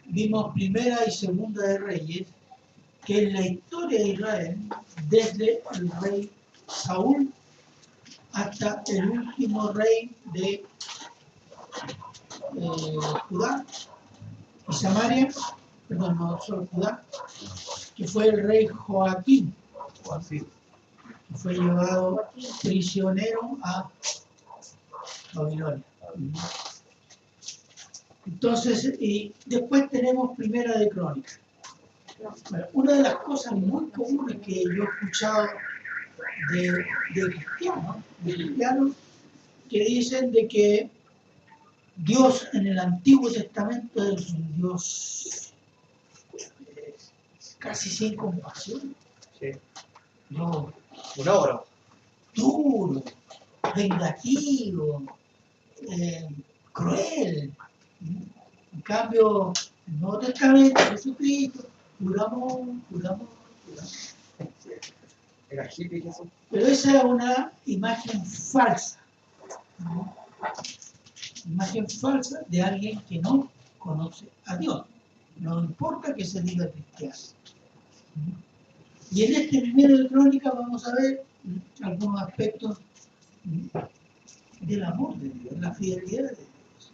vimos Primera y Segunda de Reyes, que en la historia de Israel, desde el rey Saúl hasta el último rey de Judá y Samaria, perdón, no solo Judá, que fue el rey Joaquín, que fue llevado prisionero a Babilonia. Entonces, y después tenemos Primera de Crónicas. Bueno, una de las cosas muy comunes que yo he escuchado de cristianos, que dicen de que Dios en el Antiguo Testamento es un Dios casi sin compasión. Sí. No, Un ogro. duro, vengativo, cruel. En cambio, en el Nuevo Testamento, Jesucristo, juramos. Era hippie Jesús. Pero esa es una imagen falsa, ¿no? Imagen falsa de alguien que no conoce a Dios. No importa que se diga cristiano. Y en este primero de Crónica vamos a ver algunos aspectos del amor de Dios, la fidelidad de Dios.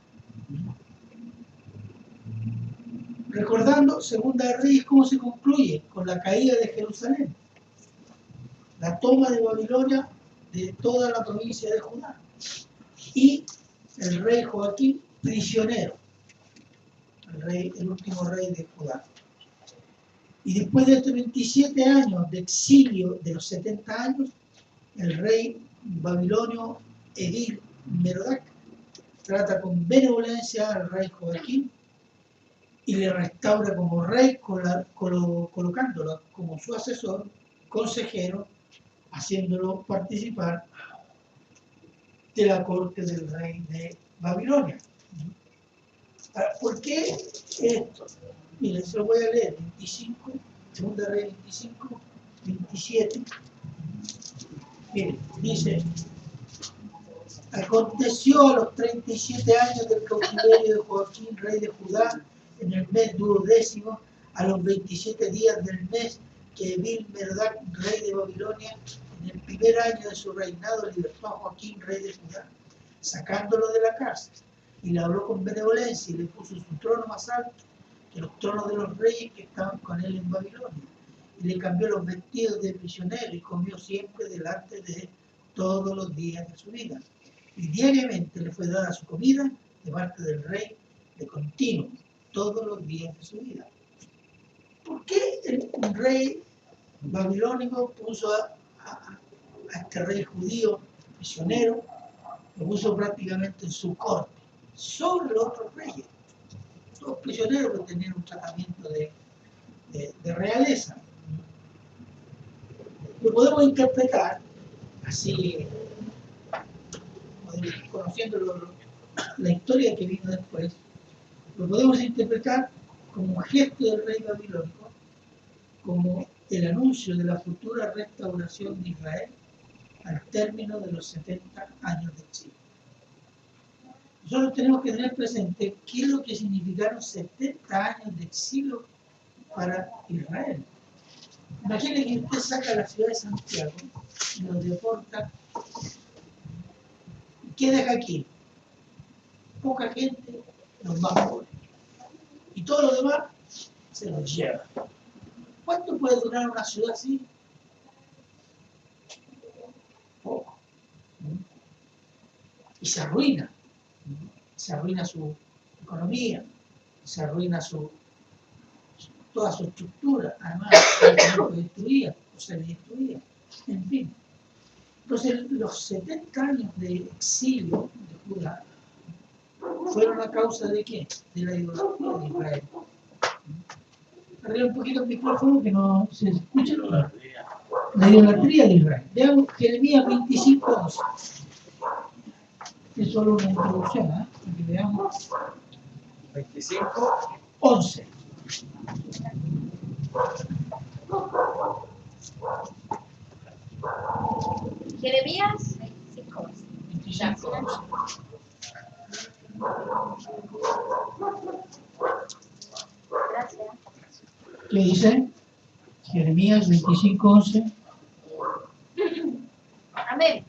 Recordando, Segunda de Reyes, cómo se concluye con la caída de Jerusalén, la toma de Babilonia de toda la provincia de Judá y el rey Joaquín prisionero, el último rey de Judá. Y después de estos 27 años de exilio, de los 70 años, el rey babilonio Evil Merodach trata con benevolencia al rey Joaquín y le restaura como rey, colocándolo como su asesor, consejero, haciéndolo participar de la corte del rey de Babilonia. ¿Por qué esto? Miren, se lo voy a leer, 25, Segunda Rey 25, 27. Miren, dice: aconteció a los 37 años del cautiverio de Joaquín, rey de Judá, en el mes 12º, a los 27 días del mes, que Evil Merodach, rey de Babilonia, en el primer año de su reinado, libertó a Joaquín, rey de Judá, sacándolo de la cárcel, y le habló con benevolencia y le puso su trono más alto que los tronos de los reyes que estaban con él en Babilonia, y le cambió los vestidos de prisionero y comió siempre delante de él todos los días de su vida. Y diariamente le fue dada su comida de parte del rey de continuo, todos los días de su vida. ¿Por qué un rey babilónico puso a este rey judío prisionero, lo puso prácticamente en su corte, sobre los otros reyes? Todos prisioneros que tenían un tratamiento de realeza. Lo podemos interpretar así, conociendo la historia que vino después, lo podemos interpretar como un gesto del rey babilónico, como el anuncio de la futura restauración de Israel al término de los 70 años de exilio. Nosotros tenemos que tener presente qué es lo que significaron 70 años de exilio para Israel. Imaginen que usted saca la ciudad de Santiago y los deporta. ¿Qué deja aquí? Poca gente, los más pobres. Y todo lo demás se los lleva. ¿Cuánto puede durar una ciudad así? Poco. Y se arruina. Se arruina su economía, se arruina toda su estructura, además se destruía o se destruía, en fin. Entonces los 70 años de exilio de Judá fueron a causa de qué? De la idolatría de Israel. Arregla un poquito el micrófono que no se escuche. La idolatría de Israel. Veamos Jeremías 25:11. Es solo una introducción, ¿eh? Para que veamos. 25:11. Jeremías 25:11. ¿Qué dice? Jeremías 25:11. Amén.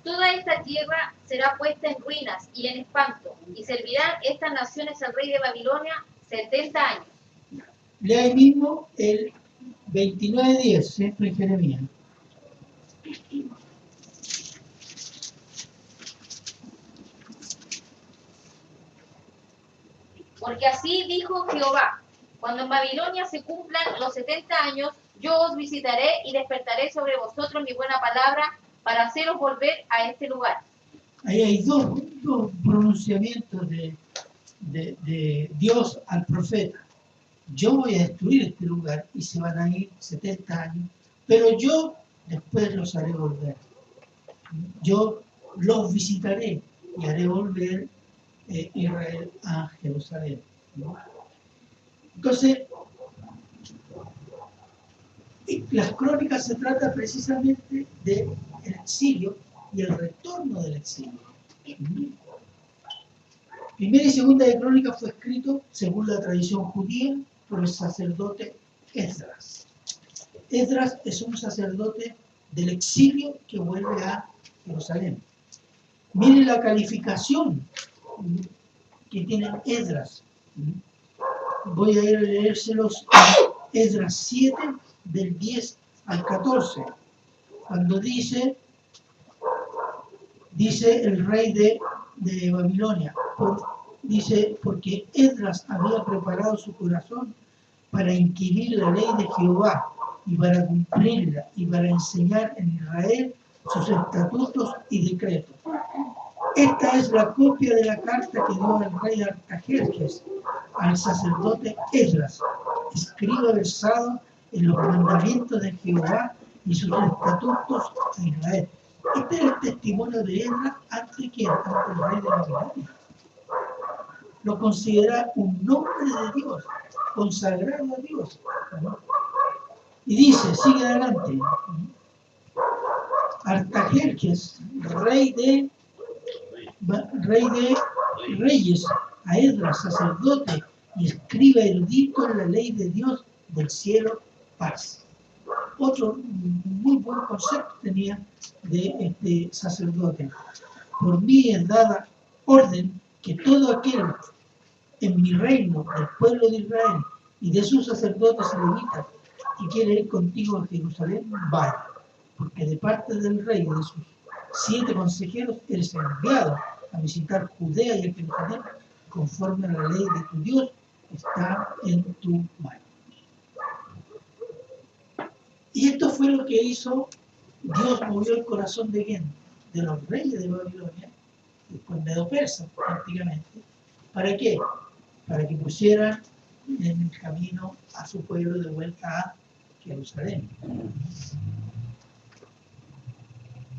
Toda esta tierra será puesta en ruinas y en espanto, y servirán estas naciones al rey de Babilonia 70 años. Lea ahí mismo el 29:10, siempre en Jeremías. Porque así dijo Jehová: cuando en Babilonia se cumplan los 70 años, yo os visitaré y despertaré sobre vosotros mi buena palabra para haceros volver a este lugar. Ahí hay dos pronunciamientos de Dios al profeta. Yo voy a destruir este lugar y se van a ir 70 años, pero yo después los haré volver. Yo los visitaré y haré volver Israel a Jerusalén, ¿no? Entonces, las crónicas se trata precisamente del exilio y el retorno del exilio. Primera y segunda de Crónicas fue escrito, según la tradición judía, por el sacerdote Esdras. Esdras es un sacerdote del exilio que vuelve a Jerusalén. Miren la calificación que tiene Esdras. Voy a ir a leérselos en Esdras 7, del 10 al 14, cuando dice el rey de Babilonia, dice, porque Esdras había preparado su corazón para inquirir la ley de Jehová y para cumplirla y para enseñar en Israel sus estatutos y decretos. Esta es la copia de la carta que dio el rey Artajerjes al sacerdote Esdras, escriba versado en los mandamientos de Jehová y sus estatutos a Israel. Este es el testimonio de Esdras ante el rey de Babilonia. Lo considera un nombre de Dios, consagrado a Dios, ¿no? Y dice, sigue adelante, Artajerjes, rey de reyes, a Esdras, sacerdote y escriba erudito en la ley de Dios del cielo, paz. Otro muy buen concepto tenía de este sacerdote. Por mí es dada orden que todo aquel en mi reino, del pueblo de Israel y de sus sacerdotes y levitas, que quiere ir contigo a Jerusalén, vaya, porque de parte del rey y de sus 7 consejeros eres enviado a visitar Judea y a Jerusalén, conforme a la ley de tu Dios, está en tu mano. Y esto fue lo que hizo Dios, movió el corazón de quién, de los reyes de Babilonia, después medo-persa prácticamente. ¿Para qué? Para que pusieran en el camino a su pueblo de vuelta a Jerusalén.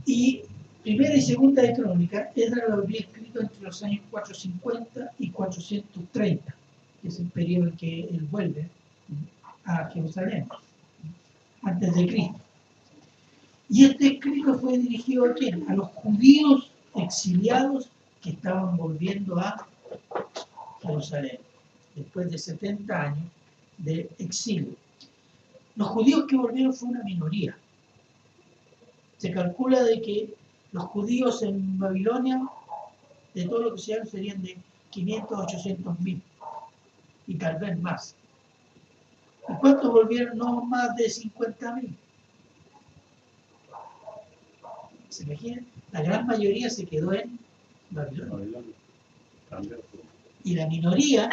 Y primera y segunda de Crónicas, Esdras lo habría escrito entre los años 450 y 430, que es el periodo en que él vuelve a Jerusalén, antes de Cristo. Y este escrito fue dirigido ¿a quién? A los judíos exiliados que estaban volviendo a Jerusalén, después de 70 años de exilio. Los judíos que volvieron fue una minoría. Se calcula de que los judíos en Babilonia, de todo lo que se serían de 500 a 800 mil, y tal vez más. ¿Y cuántos volvieron? No más de 50.000. ¿Se imaginan? La gran mayoría se quedó en Babilonia. Y la minoría,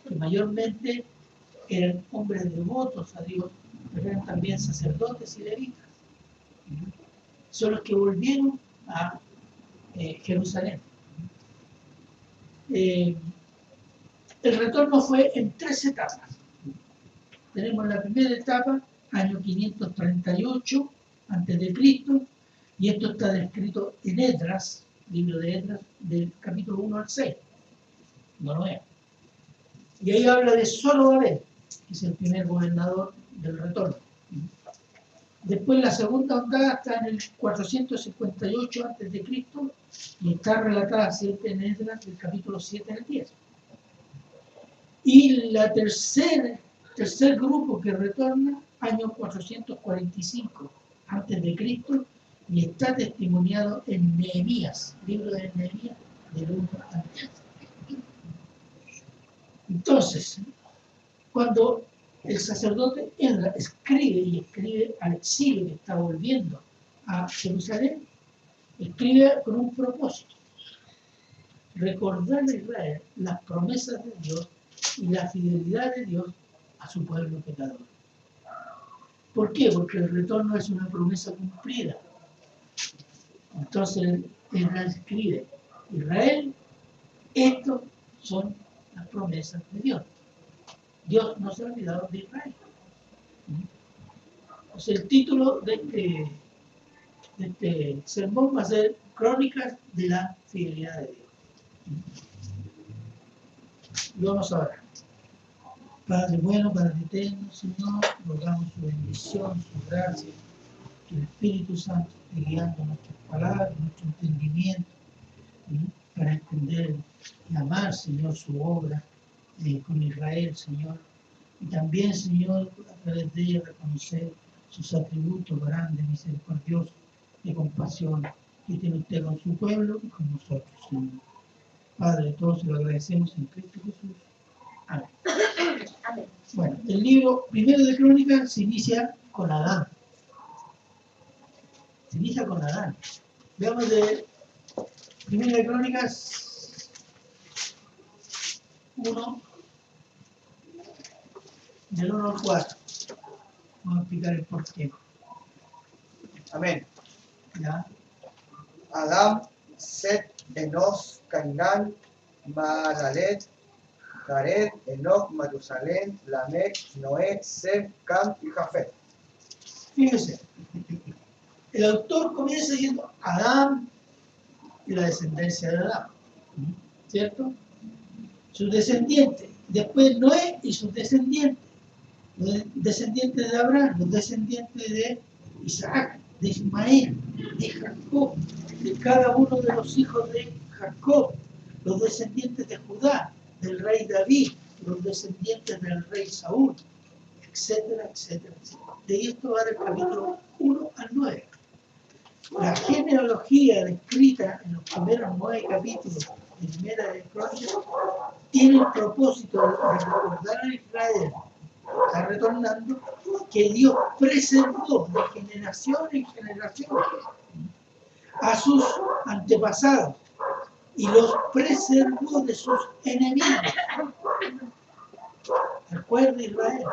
que mayormente eran hombres devotos a Dios, pero eran también sacerdotes y levitas, son los que volvieron a Jerusalén. El retorno fue en 3 etapas. Tenemos la primera etapa, año 538 a.C., y esto está descrito en Esdras, libro de Esdras, del capítulo 1 al 6. No lo vean. Y ahí habla de Zorobabel, que es el primer gobernador del retorno. Después la segunda ondada está en el 458 a.C. y está relatada siempre en Esdras del capítulo 7 al 10. Y la tercer grupo que retorna, año 445 antes de Cristo, y está testimoniado en Nehemías, libro de Nehemías, del 1 al 3. Entonces, cuando el sacerdote Esdras escribe al exilio que está volviendo a Jerusalén, escribe con un propósito: recordar a Israel las promesas de Dios y la fidelidad de Dios a su pueblo pecador. ¿Por qué? Porque el retorno es una promesa cumplida. Entonces Esdras escribe: Israel, estas son las promesas de Dios. Dios no se ha olvidado de Israel. Entonces el título de este sermón va a ser Crónicas de la fidelidad de Dios. Y vamos a orar. Padre bueno, Padre eterno, Señor, rogamos su bendición, su gracia, que el Espíritu Santo esté guiando nuestras palabras, nuestro entendimiento, para entender y amar, Señor, su obra con Israel, Señor. Y también, Señor, a través de ella reconocer sus atributos grandes, misericordiosos, de compasión que tiene usted con su pueblo y con nosotros, Señor. Padre, todos lo agradecemos en Cristo Jesús. Amén. Amén. Bueno, el libro primero de Crónicas se inicia con Adán. Se inicia con Adán. Veamos de primero de Crónicas 1, del 1 al 4. Vamos a explicar el porqué. Amén. ¿Ya? Adam, Set, Enos, Cainán, Mahalalel, Jared, Enoch, Matusalén, Lamec, Noé, Sem, Cam y Jafet. Fíjense, el autor comienza diciendo Adán y la descendencia de Adán, ¿cierto? Sus descendientes, después Noé y sus descendientes, los descendientes de Abraham, los descendientes de Isaac, de Ismael, de Jacob, de cada uno de los hijos de Jacob, los descendientes de Judá, del rey David, los descendientes del rey Saúl, etcétera, etcétera, etcétera. De esto va del capítulo 1 al 9. La genealogía descrita en los primeros 9 capítulos de Primera de Crónicas tiene el propósito de recordar a Israel, está retornando, que Dios preservó de generación en generación a sus antepasados y los preservó de sus enemigos. Recuerda Israel,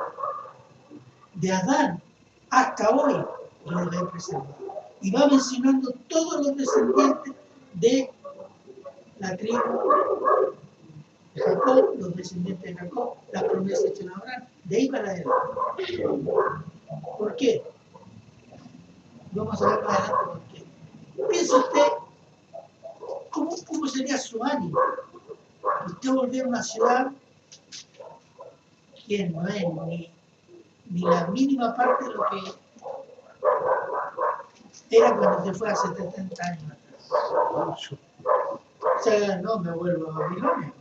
de Adán hasta hoy lo he preservado. Y va mencionando todos los descendientes de la tribu de Jacob, los descendientes de Jacob, las promesas hechas a Abraham, de ahí para adelante. ¿Por qué? Vamos a ver más adelante por qué. Piensa usted, ¿cómo sería su ánimo? Usted volvió a una ciudad que no es ni la mínima parte de lo que era cuando se fue hace 70 años atrás. O sea, no me vuelvo a Babilonia.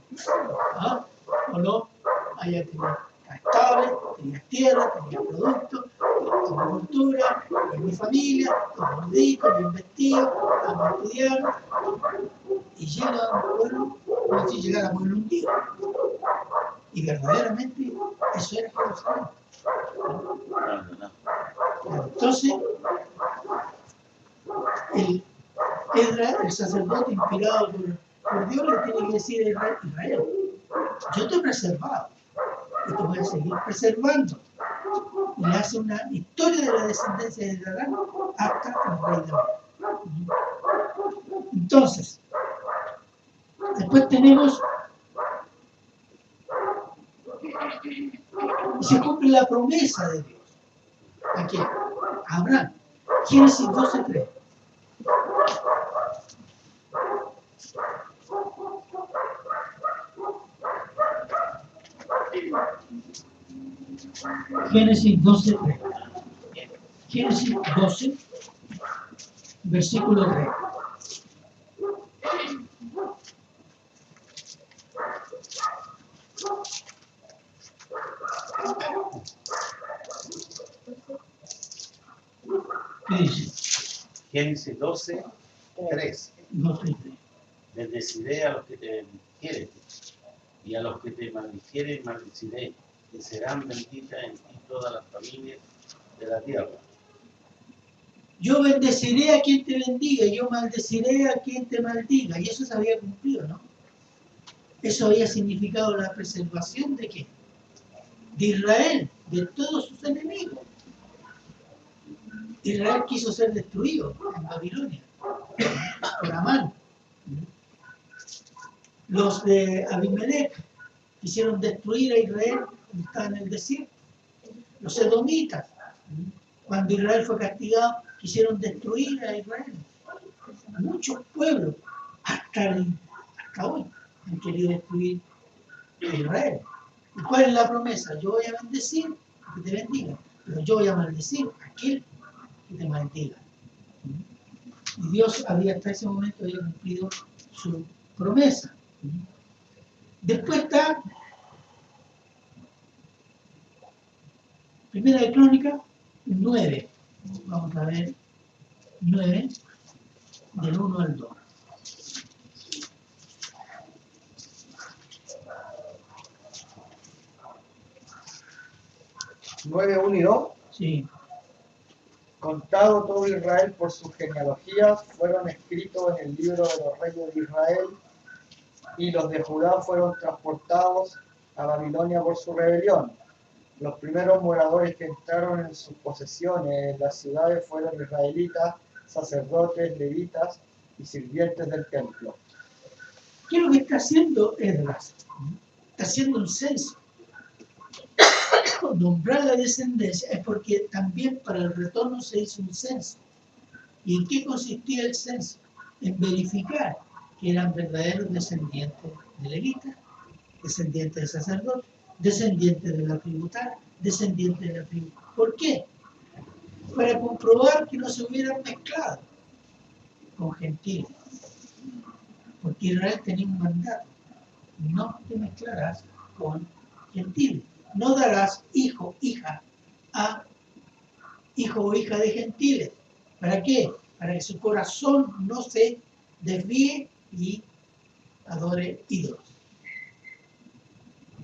¿Ah? O no, allá tenía estable, tenía tierra, tenía productos, tenía cultura, tenía mi familia, tenía gordito, bien vestido, estaba estudiando. Y llega a un pueblo como si llegara a pueblo un día. Y verdaderamente eso era Jerusalén. Entonces, el sacerdote inspirado por Dios le tiene que decir a Israel: yo te he preservado y te voy a seguir preservando. Y le hace una historia de la descendencia de Adán hasta el rey David. Entonces, después tenemos, y se cumple la promesa de Dios. ¿A quién? A Abraham. Génesis 12:3. Génesis 12:3. Génesis 12, versículo 3. Génesis 12, 3. No sé. Bendeciré a los que te bendijeren, y a los que te maldijeren, maldeciré, y serán benditas en ti todas las familias de la tierra. Yo bendeciré a quien te bendiga, y yo maldeciré a quien te maldiga. Y eso se había cumplido, ¿no? Eso había significado la preservación de ¿qué? De Israel, de todos sus enemigos. Israel quiso ser destruido en Babilonia, por Amán. Los de Abimelech quisieron destruir a Israel cuando estaba en el desierto. Los edomitas, cuando Israel fue castigado, quisieron destruir a Israel. Muchos pueblos, hasta hoy, han querido destruir a Israel. ¿Y cuál es la promesa? Yo voy a bendecir que te bendiga, pero yo voy a maldecir a aquel que te maldiga. Y Dios hasta ese momento había cumplido su promesa. Después está Primera de Crónica 9. Vamos a ver 9, del 1 al 2. Nueve, 1 y 2. Sí. Contado todo Israel por sus genealogías, fueron escritos en el libro de los reyes de Israel, y los de Judá fueron transportados a Babilonia por su rebelión. Los primeros moradores que entraron en sus posesiones en las ciudades fueron israelitas, sacerdotes, levitas y sirvientes del templo. ¿Qué es lo que está haciendo Esdras? Está haciendo un censo. Nombrar la descendencia es porque también para el retorno se hizo un censo. ¿Y en qué consistía el censo? En verificar que eran verdaderos descendientes de levitas, descendientes de sacerdotes, descendientes de la tribu tal, descendientes de la tribu. ¿Por qué? Para comprobar que no se hubieran mezclado con gentiles. Porque Israel tenía un mandato: no te mezclarás con gentiles. No darás hijo, hija a hijo o hija de gentiles. ¿Para qué? Para que su corazón no se desvíe y adore ídolos.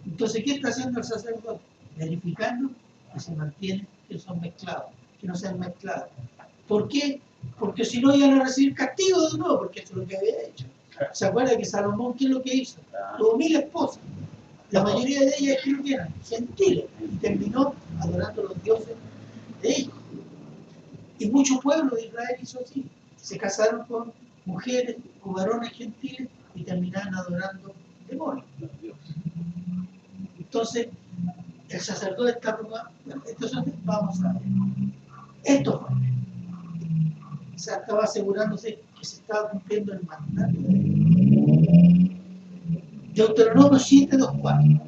Entonces, ¿qué está haciendo el sacerdote? Verificando que se mantienen, que son mezclados, que no sean mezclados. ¿Por qué? Porque si no iban a recibir castigo de nuevo, porque eso es lo que había hecho. ¿Se acuerda que Salomón qué es lo que hizo? Tuvo 1000 esposas. La mayoría de ellas, ¿qué lo que eran? Gentiles. Y terminó adorando a los dioses de ellos. Y muchos pueblos de Israel hizo así. Se casaron con mujeres o varones gentiles y terminaron adorando demonios. Entonces, el sacerdote está preocupado. Bueno, entonces vamos a ver. Esto fue. O sea, estaba asegurándose que se estaba cumpliendo el mandato. Deuteronomio 7, 2, 4.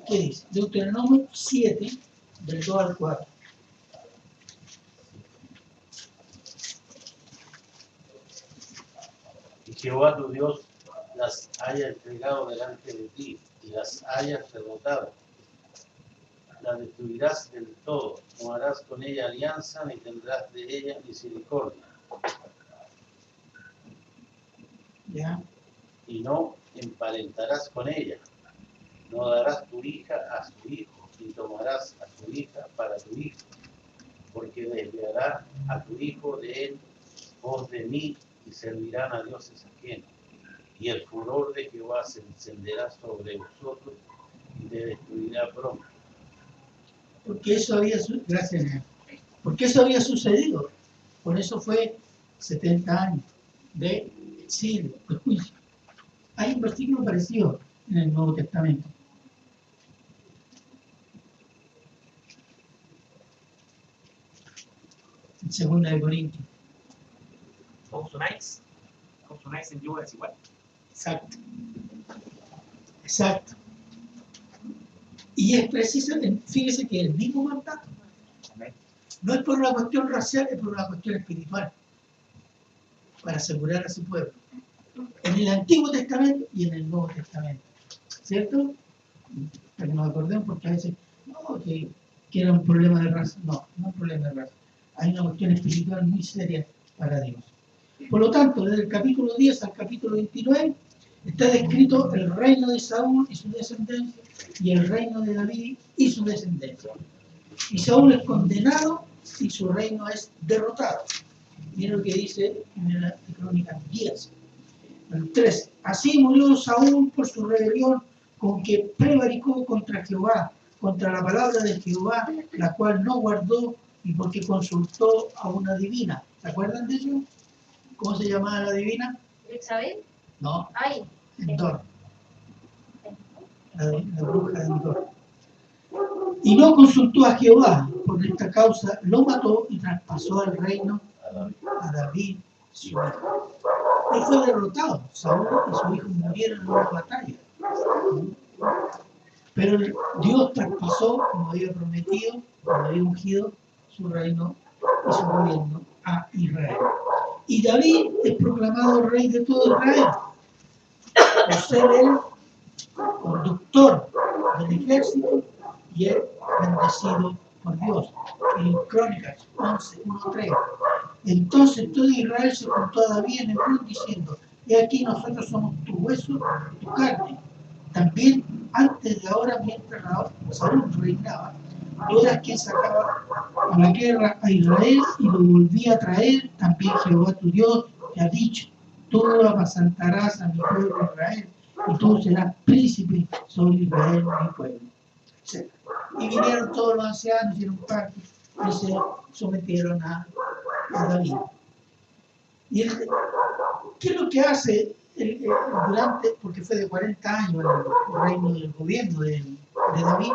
¿Qué dice? Deuteronomio 7, del 2 al 4. Y Jehová tu Dios las haya entregado delante de ti, y las hayas derrotado. La destruirás del todo, no harás con ella alianza, ni tendrás de ella misericordia. ¿Ya? Y no emparentarás con ella. No darás tu hija a su hijo, ni tomarás a su hija para tu hijo, porque desviará a tu hijo de él, vos de mí, y servirán a dioses ajenos. Y el furor de Jehová se encenderá sobre vosotros y te destruirá pronto. Porque eso había gracias, porque eso había sucedido. Por eso fue 70 años de exilio, de juicio. Hay un versículo parecido en el Nuevo Testamento. En 2 de Corintios. Consonáis en yugo desigual. Exacto. Exacto. Y es precisamente, fíjese que el mismo mandato no es por una cuestión racial, es por una cuestión espiritual. para asegurar a su pueblo. En el Antiguo Testamento y en el Nuevo Testamento. ¿Cierto? Para que nos acordemos, porque a veces, no, que era un problema de raza. No, no es un problema de raza. Hay una cuestión espiritual muy seria para Dios. Por lo tanto, desde el capítulo 10 al capítulo 29, está descrito el reino de Saúl y su descendencia, y el reino de David y su descendencia. Y Saúl es condenado y su reino es derrotado. Miren lo que dice en la Crónica 10. El 13. Así murió Saúl por su rebelión, con que prevaricó contra Jehová, contra la palabra de Jehová, la cual no guardó, y porque consultó a una divina. ¿Se acuerdan de eso? ¿Cómo se llamaba la divina? ¿Isabel? No, Ay, Endor. La bruja de Endor. Y no consultó a Jehová, por esta causa lo mató y traspasó el reino a David, su hijo. Él fue derrotado. Saúl y su hijo murieron en una batalla. Pero Dios traspasó, como había prometido, como había ungido, su reino y su gobierno a Israel. Y David es proclamado rey de todo Israel, por ser el conductor del ejército y el bendecido por Dios. En Crónicas 11:1-3. Entonces todo Israel se juntó a David en Hebrón diciendo: he aquí nosotros somos tu hueso, tu carne. También antes de ahora, mientras Saúl reinaba, tú eras quien sacaba a la guerra a Israel y lo volvía a traer. También Jehová tu Dios te ha dicho: tú apacentarás a mi pueblo Israel y tú serás príncipe sobre Israel, mi pueblo. etc. Y vinieron todos los ancianos, hicieron pacto y se sometieron a David. Y ¿qué es lo que hace durante, porque fue de 40 años el reino del gobierno de David?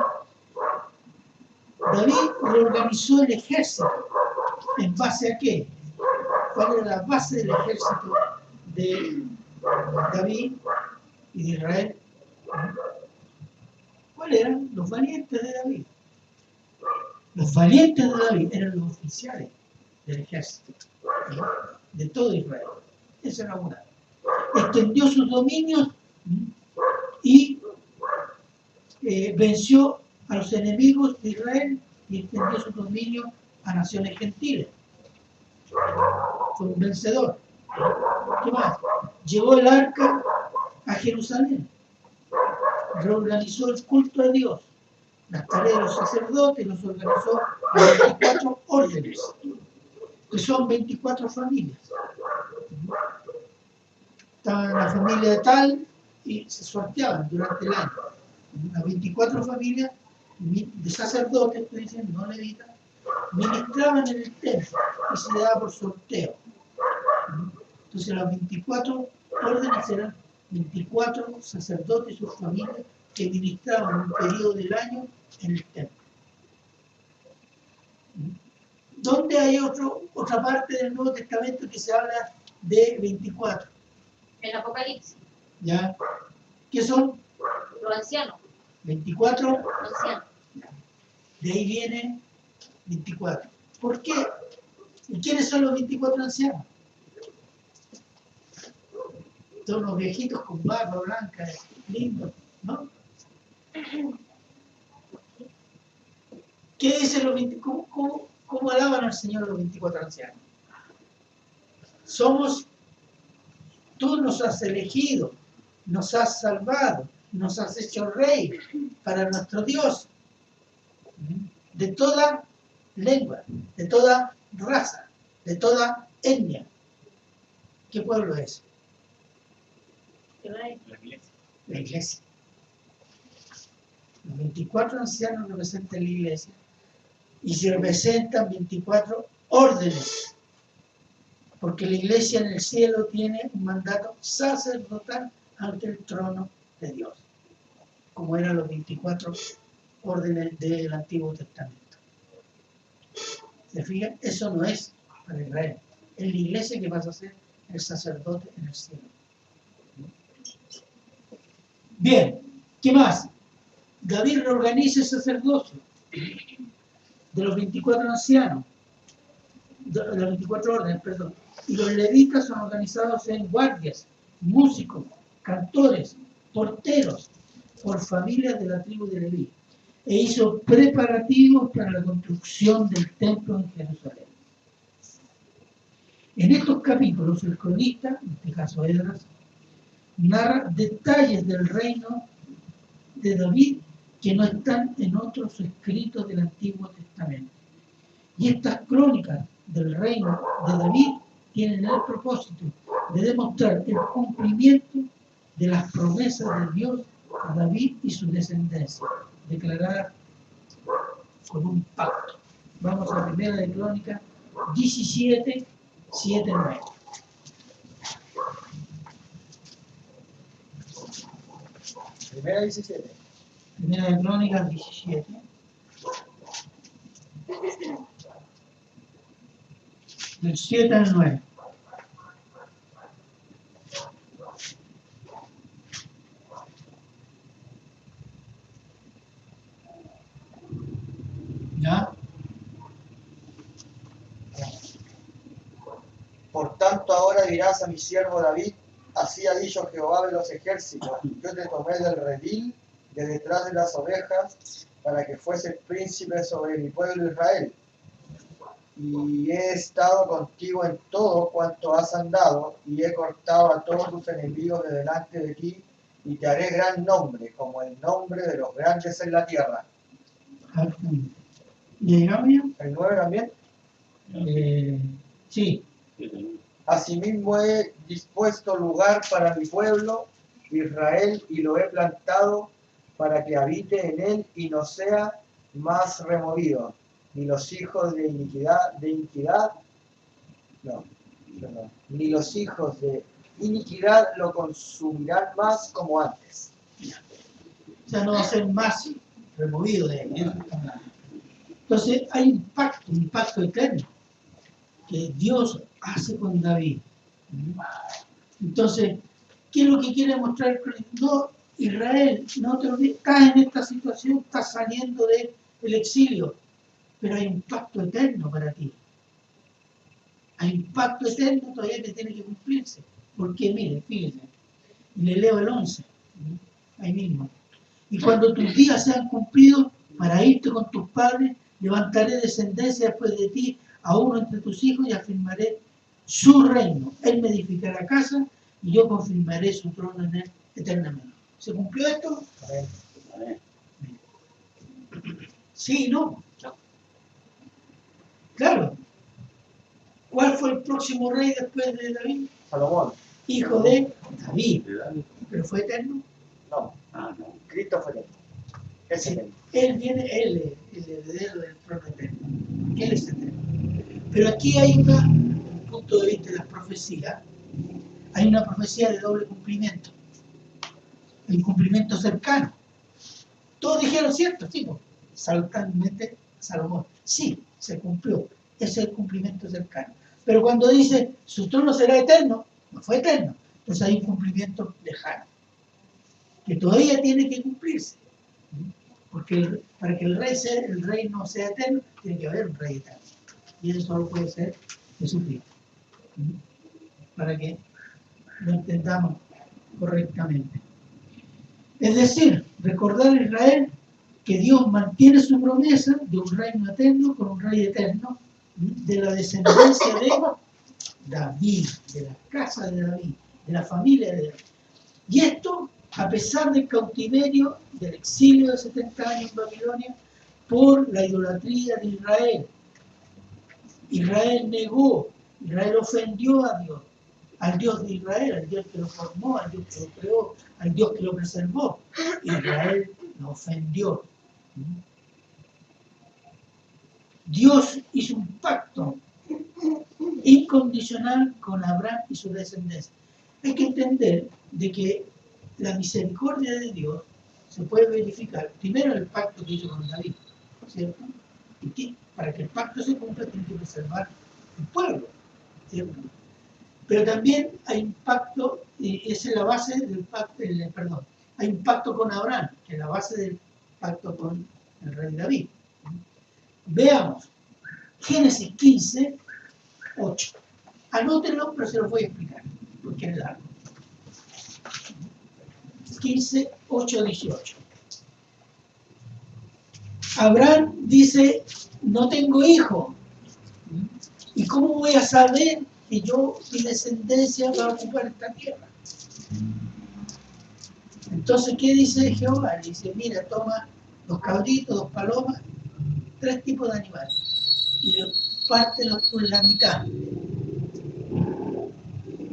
David reorganizó el ejército. ¿En base a qué? ¿Cuál era la base del ejército de David y de Israel? ¿Cuáles eran? Los valientes de David. Los valientes de David eran los oficiales del ejército, ¿no? De todo Israel. Esa era una. Extendió sus dominios y venció a los enemigos de Israel y extendió su dominio a naciones gentiles. Fue un vencedor. ¿Qué más? Llevó el arca a Jerusalén. Reorganizó el culto a Dios. Las tareas de los sacerdotes los organizó en 24 órdenes, que son 24 familias. Estaban en la familia de tal y se sorteaban durante el año. Las 24 familias de sacerdotes, estoy diciendo, no levitas, ministraban en el templo y se daba por sorteo. Entonces las 24 órdenes eran 24 sacerdotes y sus familias que ministraban un periodo del año en el templo. ¿Dónde hay otra parte del Nuevo Testamento que se habla de 24? el Apocalipsis. ¿Ya? ¿Qué son? Los ancianos. 24. Los ancianos. De ahí viene 24. ¿Por qué? ¿Y quiénes son los 24 ancianos? Son los viejitos con barba blanca, lindos, ¿no? ¿Qué dicen los 24? ¿Cómo alaban al Señor los 24 ancianos? Tú nos has elegido, nos has salvado, nos has hecho rey para nuestro Dios, de toda lengua, de toda raza, de toda etnia. ¿Qué pueblo es? La iglesia. La iglesia. Los 24 ancianos representan la iglesia y se representan 24 órdenes, porque la iglesia en el cielo tiene un mandato sacerdotal ante el trono de Dios, como eran los 24 órdenes del Antiguo Testamento. ¿Se fijan? Eso no es para Israel. Es la iglesia que pasa a ser el sacerdote en el cielo. Bien, ¿qué más? David reorganiza el sacerdocio de los 24 ancianos, de las 24 órdenes, perdón. Y los levitas son organizados en guardias, músicos, cantores, porteros, por familias de la tribu de Leví. E hizo preparativos para la construcción del templo en Jerusalén. En estos capítulos, el cronista, en este caso Esdras, narra detalles del reino de David que no están en otros escritos del Antiguo Testamento. Y estas crónicas del reino de David tienen el propósito de demostrar el cumplimiento de las promesas de Dios a David y su descendencia, declaradas con un pacto. Vamos a Primera de Crónicas 17, 7, 9. Primera 17. Primera de Crónicas 17. Del 7 al 9. ¿Ya? Por tanto, ahora dirás a mi siervo David, así ha dicho Jehová de los ejércitos, yo te tomé del redil, de detrás de las ovejas, para que fueses príncipe sobre mi pueblo Israel. Y he estado contigo en todo cuanto has andado, y he cortado a todos tus enemigos de delante de ti, y te haré gran nombre, como el nombre de los grandes en la tierra. ¿Llegamos ya? ¿El 9 también? Sí. Asimismo he dispuesto lugar para mi pueblo, Israel, y lo he plantado para que habite en él y no sea más removido. Ni los hijos de iniquidad, ni los hijos de iniquidad lo consumirán más como antes. O sea, no va a ser más removido de él. Entonces hay un pacto eterno que Dios hace con David. Entonces, ¿qué es lo que quiere mostrar? No, Israel, no te olvides, estás en esta situación, estás saliendo del exilio, pero hay un pacto eterno para ti. Hay un pacto eterno todavía que tiene que cumplirse. Porque, mire, fíjense, le leo el 11, ahí mismo. Y cuando tus días sean cumplidos, para irte con tus padres, levantaré descendencia después de ti a uno entre tus hijos y afirmaré su reino. Él me edificará casa y yo confirmaré su trono en él eternamente. ¿Se cumplió esto? Sí, no. Claro. ¿Cuál fue el próximo rey después de David? Salomón. Hijo de David. ¿Pero fue eterno? No. Cristo fue eterno. Es eterno. Él es el heredero del trono eterno. Él es eterno. Pero aquí hay un punto de vista de las profecías. Hay una profecía de doble cumplimiento. El cumplimiento cercano. Todos dijeron cierto, sí, saltantemente Salomón. Sí, se cumplió. Ese es el cumplimiento cercano. Pero cuando dice, su trono será eterno, no fue eterno. Entonces hay un cumplimiento lejano, que todavía tiene que cumplirse. Porque para que el rey no sea eterno, tiene que haber un rey eterno. Y eso solo puede ser Jesucristo. Para que lo entendamos correctamente. Es decir, recordar a Israel que Dios mantiene su promesa de un reino eterno con un rey eterno, de la descendencia de David, de la casa de David, de la familia de David. Y esto a pesar del cautiverio, del exilio de 70 años en Babilonia, por la idolatría de Israel. Israel negó, Israel ofendió a Dios, al Dios de Israel, al Dios que lo formó, al Dios que lo creó, al Dios que lo preservó. Israel lo ofendió. Dios hizo un pacto incondicional con Abraham y su descendencia. Hay que entender de que la misericordia de Dios se puede verificar primero en el pacto que hizo con David, ¿cierto? Y para que el pacto se cumpla tiene que preservar el pueblo, ¿cierto? Pero también hay un pacto, esa es la base del pacto, hay un pacto con Abraham, que es la base del pacto con el rey David. Veamos, Génesis 15, 8. Anótenlo, pero se los voy a explicar, porque es largo. 15, 8, 18. Abraham dice, no tengo hijo. ¿Y cómo voy a saber que mi descendencia va a ocupar esta tierra? Entonces, ¿qué dice Jehová? Dice, mira, toma 2 cabritos, 2 palomas, 3 tipos de animales, y pártelos por la mitad.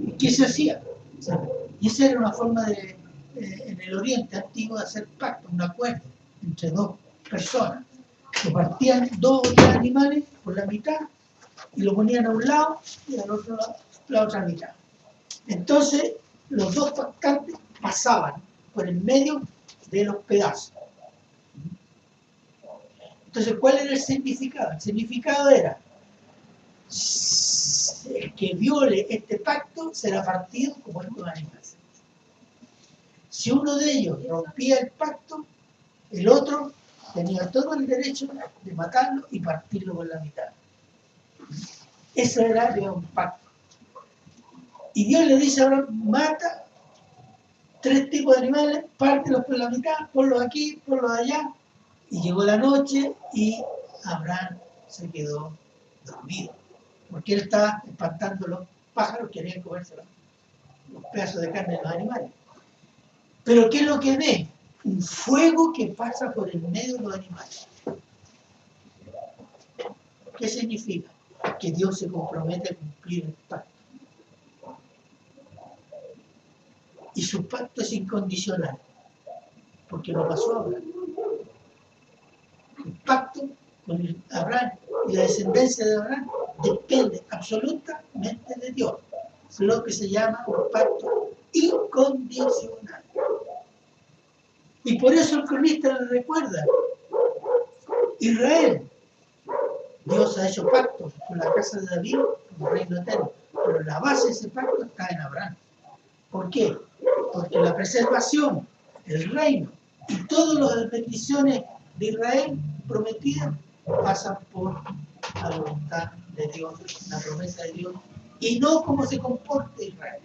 ¿Y qué se hacía? O sea, y esa era una forma en el Oriente Antiguo de hacer pacto, un acuerdo entre 2 personas. Se partían 2 o 3 animales por la mitad y lo ponían a un lado y al otro lado la otra mitad. Entonces, los 2 pactantes pasaban por el medio de los pedazos. Entonces, ¿cuál era el significado? El significado era, el que viole este pacto será partido como estos animales. Si uno de ellos rompía el pacto, el otro tenía todo el derecho de matarlo y partirlo por la mitad. Eso era un pacto. Y Dios le dice a Abraham, mata 3 tipos de animales, pártelos por la mitad, ponlos aquí, ponlos allá. Y llegó la noche y Abraham se quedó dormido, porque él estaba espantando los pájaros que querían comerse los pedazos de carne de los animales. Pero ¿qué es lo que ve? Un fuego que pasa por el medio de los animales. ¿Qué significa? Que Dios se compromete a cumplir el pacto. Y su pacto es incondicional, porque lo pasó a Abraham. El pacto con Abraham y la descendencia de Abraham depende absolutamente de Dios. Es lo que se llama un pacto incondicional. Y por eso el cronista le recuerda, Israel, Dios ha hecho pactos con la casa de David como reino eterno, pero la base de ese pacto está en Abraham. ¿Por qué? Porque la preservación, el reino y todas las bendiciones de Israel prometidas pasan por la voluntad de Dios, la promesa de Dios, y no como se comporta Israel.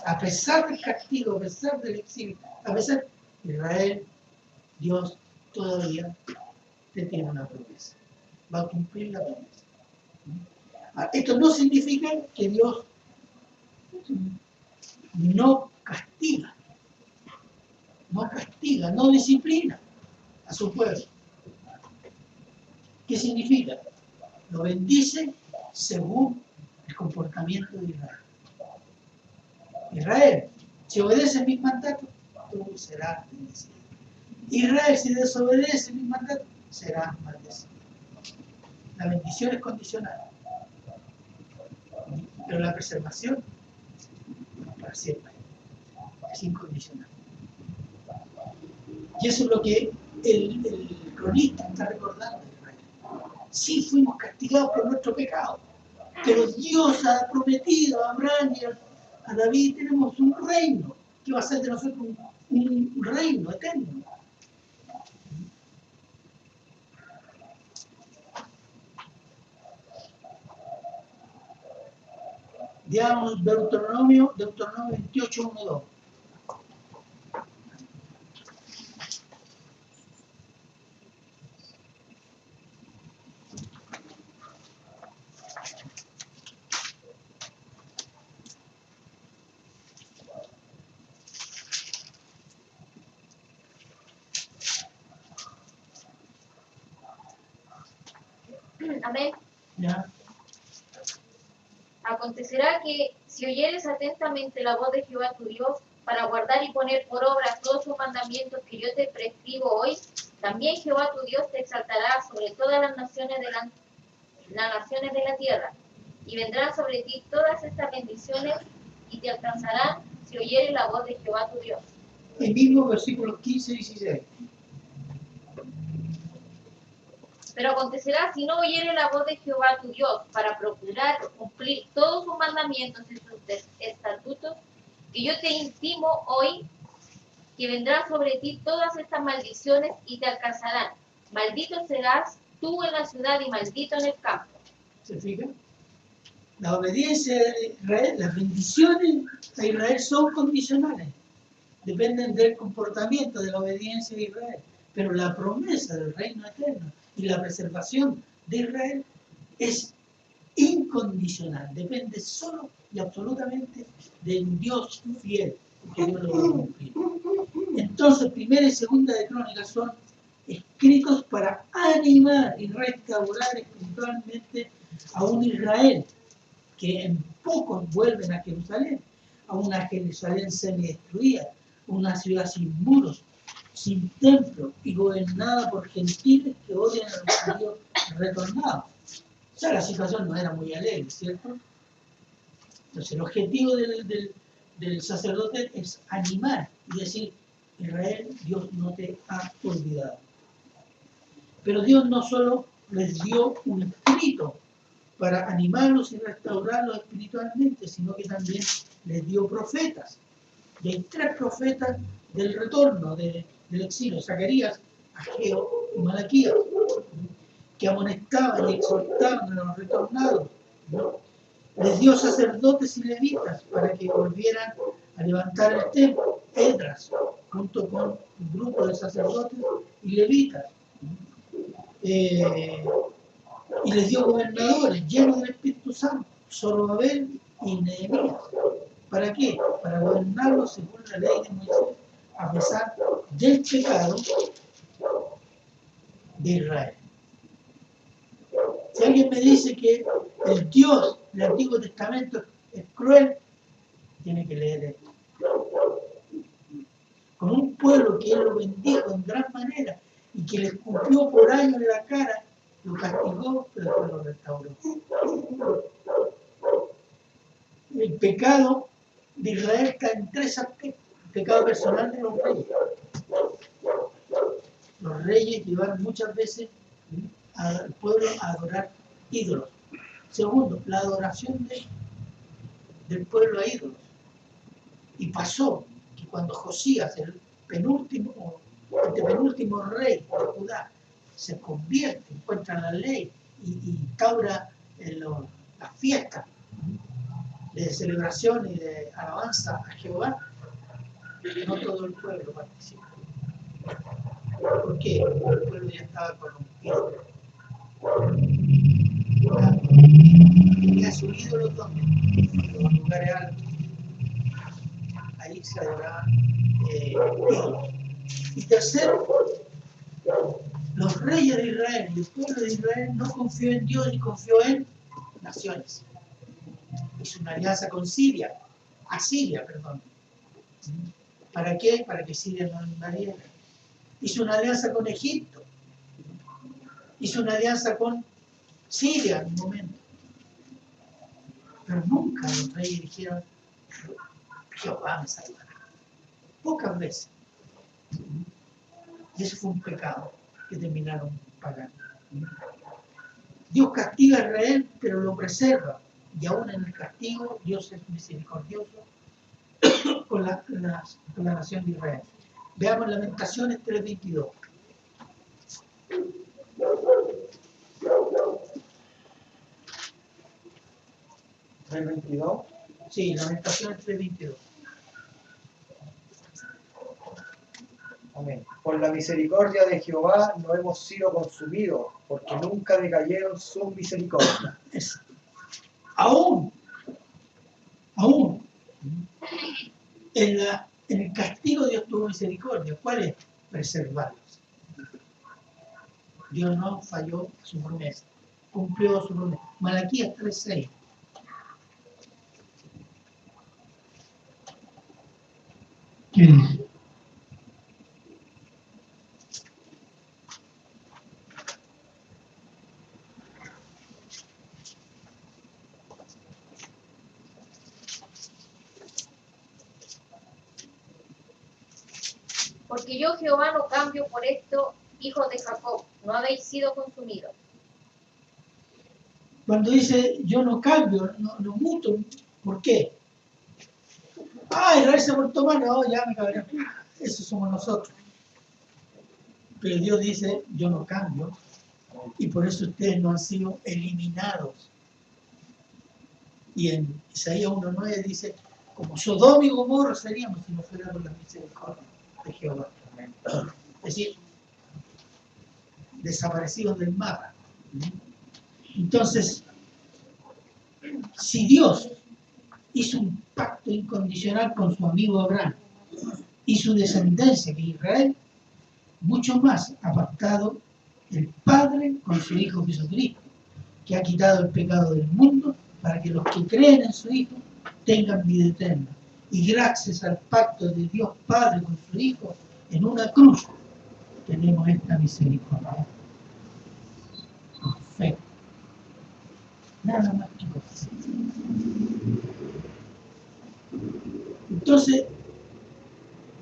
A pesar del castigo, a pesar del exilio, a pesar de Israel, Dios todavía te tiene una promesa. Va a cumplir la promesa. Esto no significa que Dios no castiga, no disciplina a su pueblo. ¿Qué significa? Lo bendice según el comportamiento de Israel. Israel, si obedeces mis mandatos, tú serás bendecido. Israel, si desobedece mis mandatos, serás maldecido. La bendición es condicional, pero la preservación para siempre es incondicional. Y eso es lo que el cronista está recordando de Israel. Sí, fuimos castigados por nuestro pecado, pero Dios ha prometido a Abraham y a David, tenemos un reino que va a ser de nosotros un reino eterno. Veamos Deuteronomio 28, 1, 2. Amén. ¿Ya? Acontecerá que si oyeres atentamente la voz de Jehová tu Dios, para guardar y poner por obra todos sus mandamientos que yo te prescribo hoy, también Jehová tu Dios te exaltará sobre todas las naciones de la tierra, y vendrán sobre ti todas estas bendiciones y te alcanzarán si oyeres la voz de Jehová tu Dios. El mismo versículo 15 y 16. Pero acontecerá si no oyeres la voz de Jehová tu Dios para procurar cumplir todos sus mandamientos y sus estatutos, que yo te intimo hoy, que vendrán sobre ti todas estas maldiciones y te alcanzarán. Maldito serás tú en la ciudad y maldito en el campo. ¿Se fijan? La obediencia de Israel, las bendiciones a Israel son condicionales, dependen del comportamiento, de la obediencia de Israel. Pero la promesa del reino eterno y la preservación de Israel es incondicional, depende solo y absolutamente del Dios fiel, que Dios lo va a cumplir. Entonces, primera y segunda de Crónicas son escritos para animar y restaurar espiritualmente a un Israel que en pocos vuelven a Jerusalén, a una Jerusalén semi-destruida, una ciudad sin muros, sin templo y gobernada por gentiles que odian a los judíos retornados. O sea, la situación no era muy alegre, ¿cierto? Entonces, el objetivo del sacerdote es animar y decir: Israel, Dios no te ha olvidado. Pero Dios no solo les dio un escrito para animarlos y restaurarlos espiritualmente, sino que también les dio profetas. Y hay 3 profetas del retorno del exilio: Zacarías, Ageo y Malaquías, que amonestaban y exhortaban a los retornados, ¿no? Les dio sacerdotes y levitas para que volvieran a levantar el templo, Esdras, junto con un grupo de sacerdotes y levitas. Y les dio gobernadores llenos del Espíritu Santo, Zorobabel y Nehemías. ¿Para qué? Para gobernarlos según la ley de Moisés, a pesar del pecado de Israel. Si alguien me dice que el Dios del Antiguo Testamento es cruel, tiene que leer esto. Con un pueblo que él lo bendijo en gran manera y que le escupió por años en la cara, lo castigó, pero después lo restauró. El pecado de Israel está en 3 aspectos. El pecado personal de los reyes. Los reyes llevaron muchas veces al pueblo a adorar ídolos. Segundo, la adoración del pueblo a ídolos. Y pasó que cuando Josías, el penúltimo rey de Judá, se convierte, encuentra la ley y instaura las fiestas de celebración y de alabanza a Jehová, no todo el pueblo participa. ¿Por qué? Porque el pueblo ya estaba corrompido. Tenía su ídolo donde, en los lugares altos. Ahí se adoraban ídolos. Y tercero, los reyes de Israel y el pueblo de Israel no confió en Dios ni confió en naciones. Hizo una alianza con Asiria. ¿Para qué? Para que Siria no invadiera. Hizo una alianza con Egipto. Hizo una alianza con Siria en un momento. Pero nunca los reyes dijeron: Jehová me salvará. Pocas veces. Y eso fue un pecado que terminaron pagando. Dios castiga a Israel, pero lo preserva. Y aún en el castigo, Dios es misericordioso con la nación de Israel. Veamos Lamentaciones 3:22. ¿3:22? Sí, Lamentaciones 3:22. Amén. Por la misericordia de Jehová no hemos sido consumidos, porque nunca decayeron sus misericordias. Aún en el castigo Dios tuvo misericordia. ¿Cuál es? Preservarlos. Dios no falló su promesa, cumplió su promesa. Malaquías 3:6. ¿Qué dice? Porque yo, Jehová, no cambio por esto, hijos de Jacob, no habéis sido consumidos. Cuando dice yo no cambio, no muto, ¿por qué? Israel se portó mal, no, ya me cabré. Eso somos nosotros. Pero Dios dice yo no cambio, y por eso ustedes no han sido eliminados. Y en Isaías 1:9 dice, como Sodoma y Gomorra seríamos si no fuera por la misericordia de Jehová. Es decir, desaparecidos del mapa. Entonces, si Dios hizo un pacto incondicional con su amigo Abraham y su descendencia, que Israel, mucho más ha pactado el Padre con su Hijo Jesucristo, que ha quitado el pecado del mundo para que los que creen en su Hijo tengan vida eterna. Y gracias al pacto de Dios Padre con su Hijo, en una cruz tenemos esta misericordia. Perfecto. Nada más que cosa. Entonces,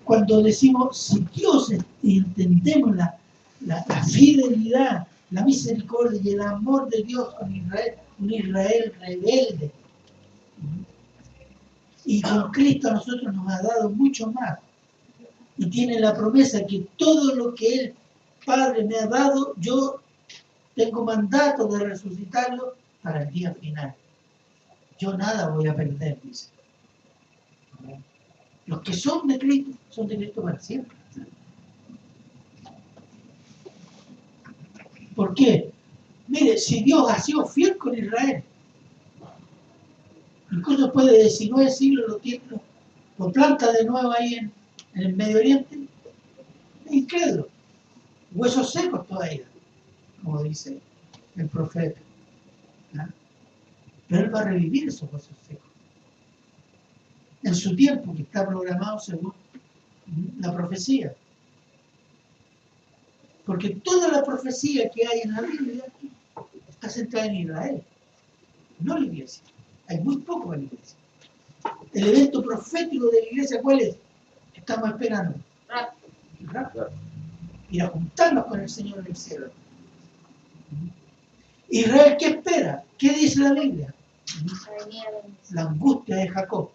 cuando decimos, si Dios y entendemos la fidelidad, la misericordia y el amor de Dios con Israel, un Israel rebelde, y con Cristo a nosotros nos ha dado mucho más, y tiene la promesa que todo lo que el Padre me ha dado, yo tengo mandato de resucitarlo para el día final. Yo nada voy a perder, dice. Los que son de Cristo para siempre. ¿Por qué? Mire, si Dios ha sido fiel con Israel, incluso después de 19 siglos lo planta de nuevo ahí en el Medio Oriente, es incrédulo. Huesos secos todavía, como dice el profeta. ¿Ah? Pero él va a revivir esos huesos secos en su tiempo, que está programado según la profecía. Porque toda la profecía que hay en la Biblia está centrada en Israel, no en la iglesia. Hay muy poco en la iglesia. El evento profético de la iglesia, ¿cuál es? Estamos esperando. Rápido. Ir a juntarnos con el Señor en el cielo. Israel, ¿qué espera? ¿Qué dice la Biblia? La angustia de Jacob,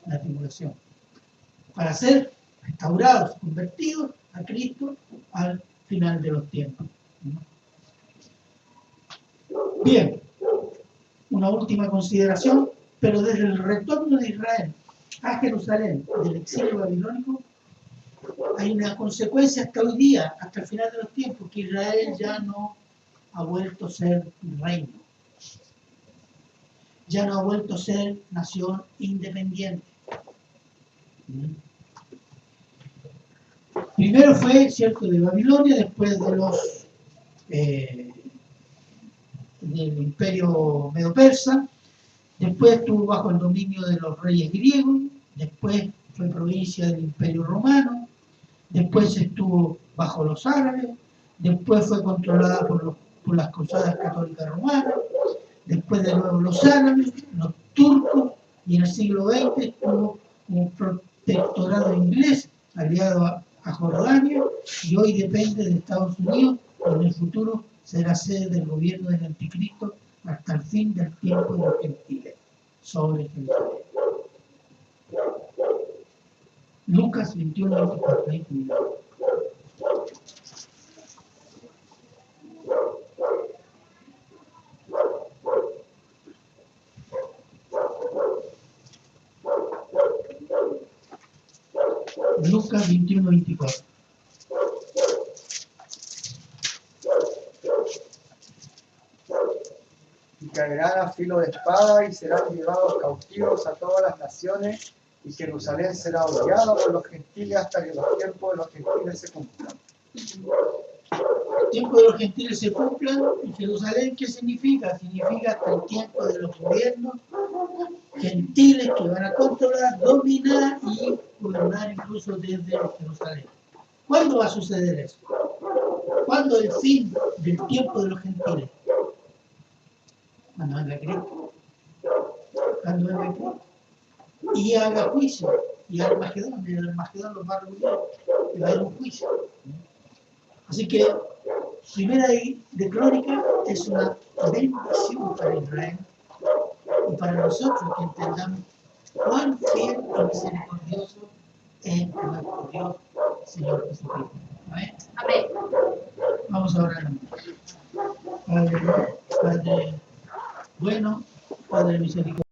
la tribulación, para ser restaurados, convertidos a Cristo al final de los tiempos. Bien, una última consideración, pero desde el retorno de Israel a Jerusalén del exilio babilónico, hay una consecuencia hasta hoy día, hasta el final de los tiempos, que Israel ya no ha vuelto a ser reino, ya no ha vuelto a ser nación independiente. Primero fue, cierto, de Babilonia, después de los del imperio medo-persa, después estuvo bajo el dominio de los reyes griegos, después fue provincia del imperio romano, después estuvo bajo los árabes, después fue controlada por las cruzadas católicas romanas, después de nuevo los árabes, los turcos, y en el siglo XX estuvo como protectorado inglés, aliado a Jordania, y hoy depende de Estados Unidos, pero en el futuro será sede del gobierno del anticristo hasta el fin del tiempo de los gentiles, sobre Jerusalén. Lucas 21:24. Lucas 21:24. Y caerán a filo de espada y serán llevados cautivos a todas las naciones, y Jerusalén será odiada por los gentiles hasta que los tiempos de los gentiles se cumplan. El tiempo de los gentiles se cumplan. ¿Y Jerusalén qué significa? Significa hasta el tiempo de los gobiernos gentiles que van a controlar, dominar y gobernar incluso desde Jerusalén. ¿Cuándo va a suceder eso? ¿Cuándo el fin del tiempo de los gentiles? Cuando venga Cristo. Cuando venga Cristo. Y haga juicio. Y Armagedón, y el Armagedón los va a reunir y va a haber un juicio. Así que Primera de Crónica es una bendición para Israel y para nosotros, que entendamos cuán fiel y misericordioso es nuestro Dios, Señor Jesucristo. ¿Amén? Amén. Vamos a orar. Padre bueno, Padre misericordioso.